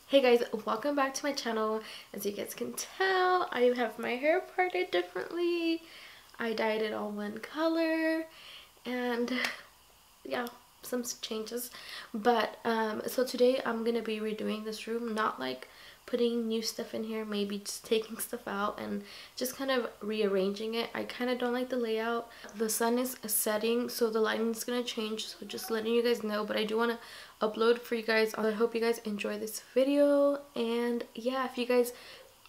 Hey guys, welcome back to my channel. As you guys can tell, I have my hair parted differently. I dyed it all one color and yeah, some changes. But so today I'm gonna be redoing this room, not like putting new stuff in here, maybe just taking stuff out and just kind of rearranging it. I kind of don't like the layout. The sun is setting, so the lighting is gonna change, so just letting you guys know. But I do want to upload for you guys. I hope you guys enjoy this video, and yeah, if you guys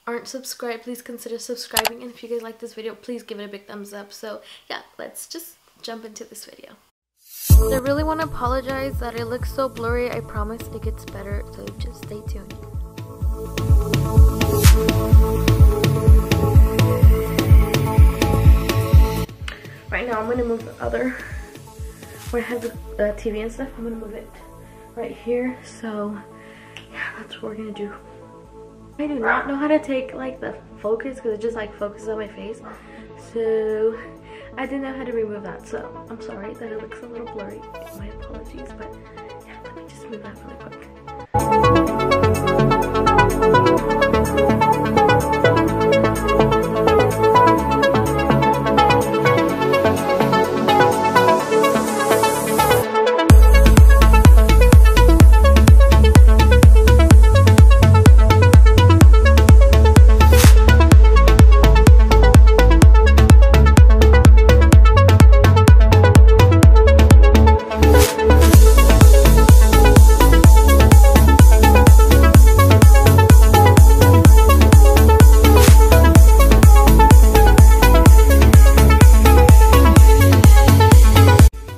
aren't subscribed, please consider subscribing, and if you guys like this video, please give it a big thumbs up. So yeah, let's just jump into this video. I really want to apologize that it looks so blurry. I promise it gets better, so just stay tuned. Right now I'm going to move the other, where it has the TV and stuff. I'm going to move it right here. So yeah, that's what we're going to do. I do not know how to take like the focus, because it just like focuses on my face. So I didn't know how to remove that, so I'm sorry that it looks a little blurry. My apologies, but yeah, let me just move that really quick.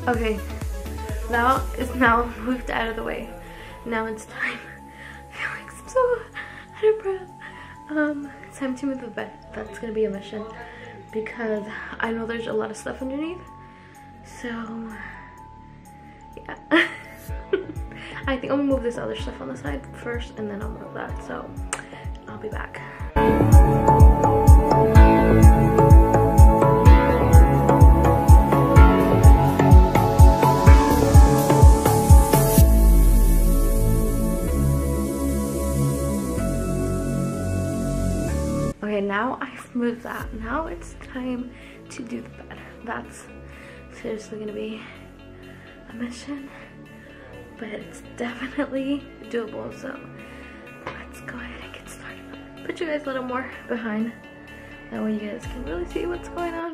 Okay, now it's now moved out of the way. Now it's time. I feel like I'm so out of breath. It's time to move the bed. That's gonna be a mission because I know there's a lot of stuff underneath. So yeah, I think I'm gonna move this other stuff on the side first, and then I'll move that. So I'll be back. Okay, now I've moved that. Now it's time to do the bed. That's seriously gonna be a mission, but it's definitely doable. So let's go ahead and get started. Put you guys a little more behind, that way you guys can really see what's going on.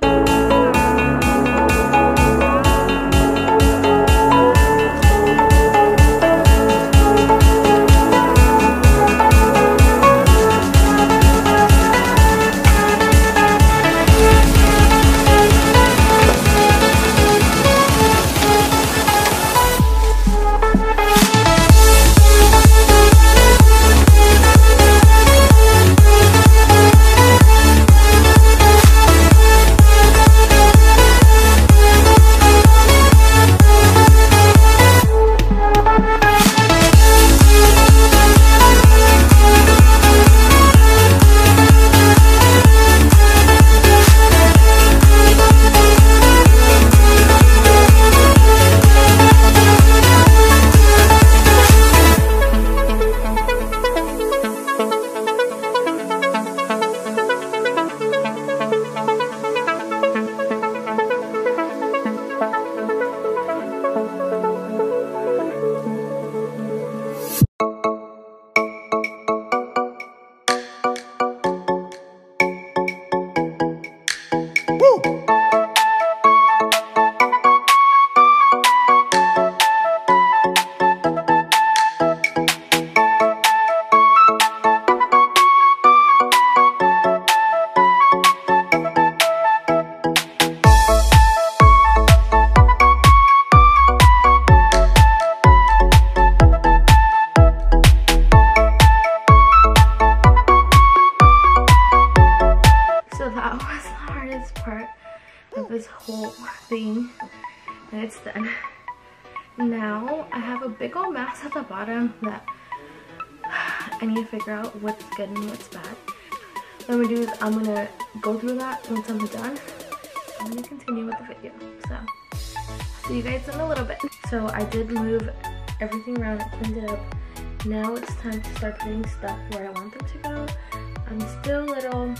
This whole thing, and it's done. Now I have a big old mess at the bottom that I need to figure out what's good and what's bad. What I'm gonna do is I'm gonna go through that once I'm done. I'm gonna continue with the video. So see you guys in a little bit. So I did move everything around, cleaned it up, now it's time to start putting stuff where I want them to go. I'm still a little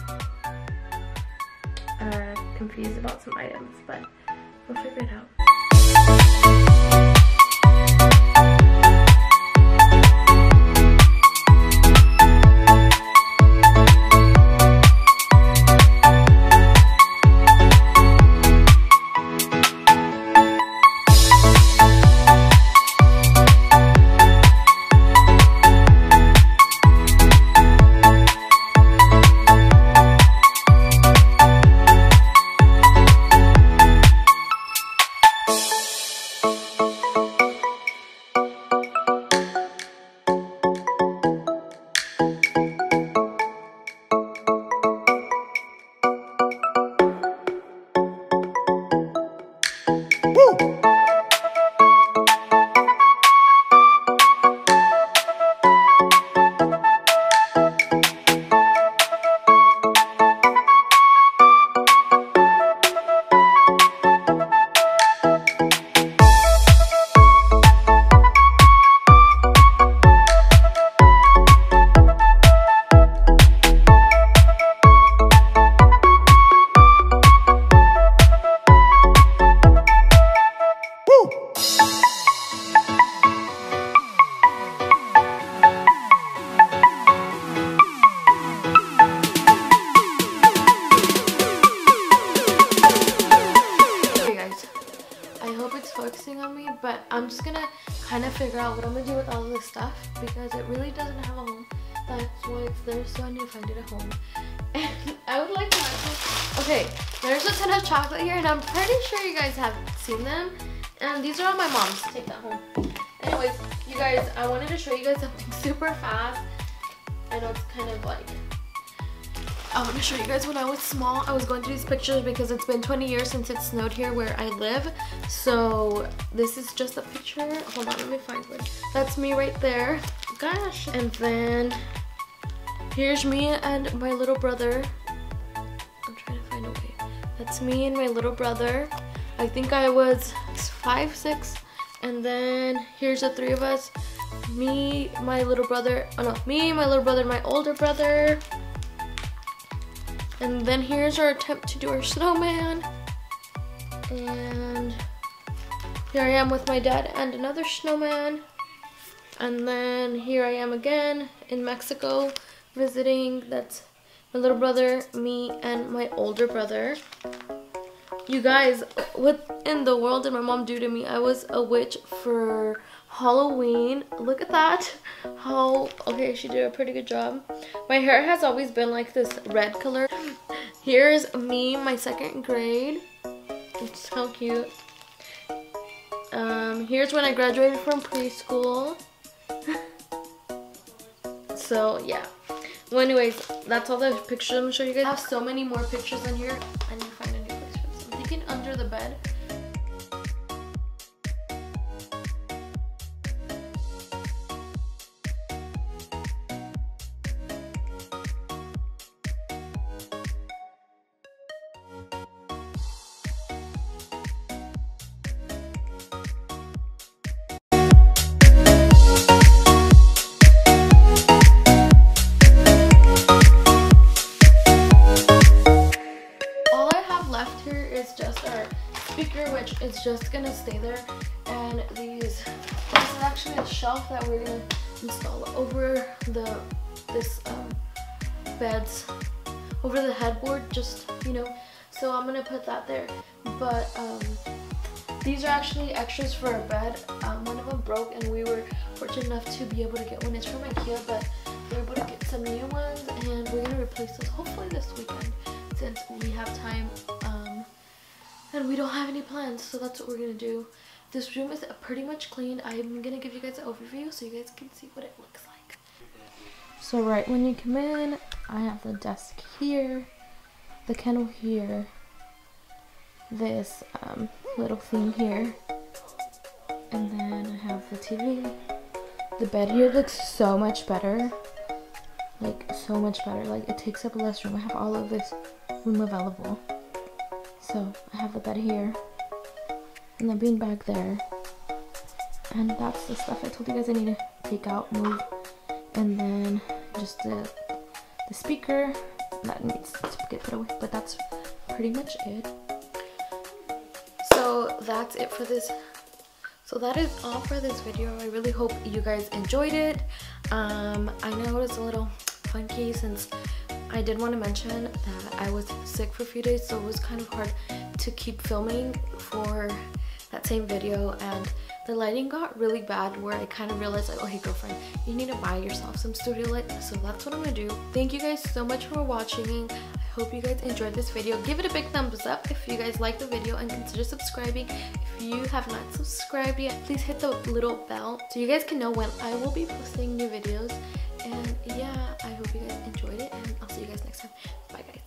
confused about some items, but we'll figure it out. On me, but I'm just gonna kind of figure out what I'm gonna do with all of this stuff because it really doesn't have a home. That's why it's there, so I need to find it a home. And I would like to actually, okay, there's a ton of chocolate here and I'm pretty sure you guys have seen them, and these are all my mom's. Take that home. Anyways, you guys, I wanted to show you guys something super fast. I know it's kind of like, I want to show you guys when I was small. I was going through these pictures because it's been 20 years since it snowed here where I live. So this is just a picture. Hold on, let me find one. That's me right there. Gosh. And then here's me and my little brother. I'm trying to find a way. That's me and my little brother. I think I was 5, 6. And then here's the 3 of us. Me, my little brother. Oh no, me, my little brother, my older brother. And then here's our attempt to do our snowman. And here I am with my dad and another snowman. And then here I am again in Mexico visiting. That's my little brother, me, and my older brother. You guys, what in the world did my mom do to me? I was a witch for Halloween. Look at that. How, okay, she did a pretty good job. My hair has always been like this red color. Here's me, my 2nd grade. It's so cute. Here's when I graduated from preschool. So yeah. Well, anyways, that's all the pictures I'm gonna show you guys. I have so many more pictures in here. I need to find a new place for this. I'm thinking under the bed. Which is just gonna stay there, and this is actually a shelf that we're gonna install over this beds, over the headboard, just, you know, so I'm gonna put that there. But these are actually extras for our bed. One of them broke and we were fortunate enough to be able to get one. It's from IKEA, but we're able to get some new ones, and we're gonna replace those hopefully this weekend since we have time. And we don't have any plans, so that's what we're gonna do. This room is pretty much clean. I'm gonna give you guys an overview so you guys can see what it looks like. So right when you come in, I have the desk here, the kennel here, this little thing here, and then I have the TV. The bed here looks so much better, like so much better. Like it takes up less room. I have all of this room available. So I have the bed here, and the beanbag there, and that's the stuff I told you guys I need to take out, move, and then just the speaker that needs to get put away, but that's pretty much it. So that's it for this. So that is all for this video. I really hope you guys enjoyed it. I know it's a little funky since I did want to mention that I was sick for a few days, so it was kind of hard to keep filming for that same video, and the lighting got really bad where I kind of realized like, oh hey girlfriend, you need to buy yourself some studio light. So that's what I'm gonna do. Thank you guys so much for watching. I hope you guys enjoyed this video. Give it a big thumbs up if you guys liked the video, and consider subscribing. If you have not subscribed yet, please hit the little bell so you guys can know when I will be posting new videos. And yeah, I hope you guys enjoyed it, and I'll see you guys next time. Bye guys.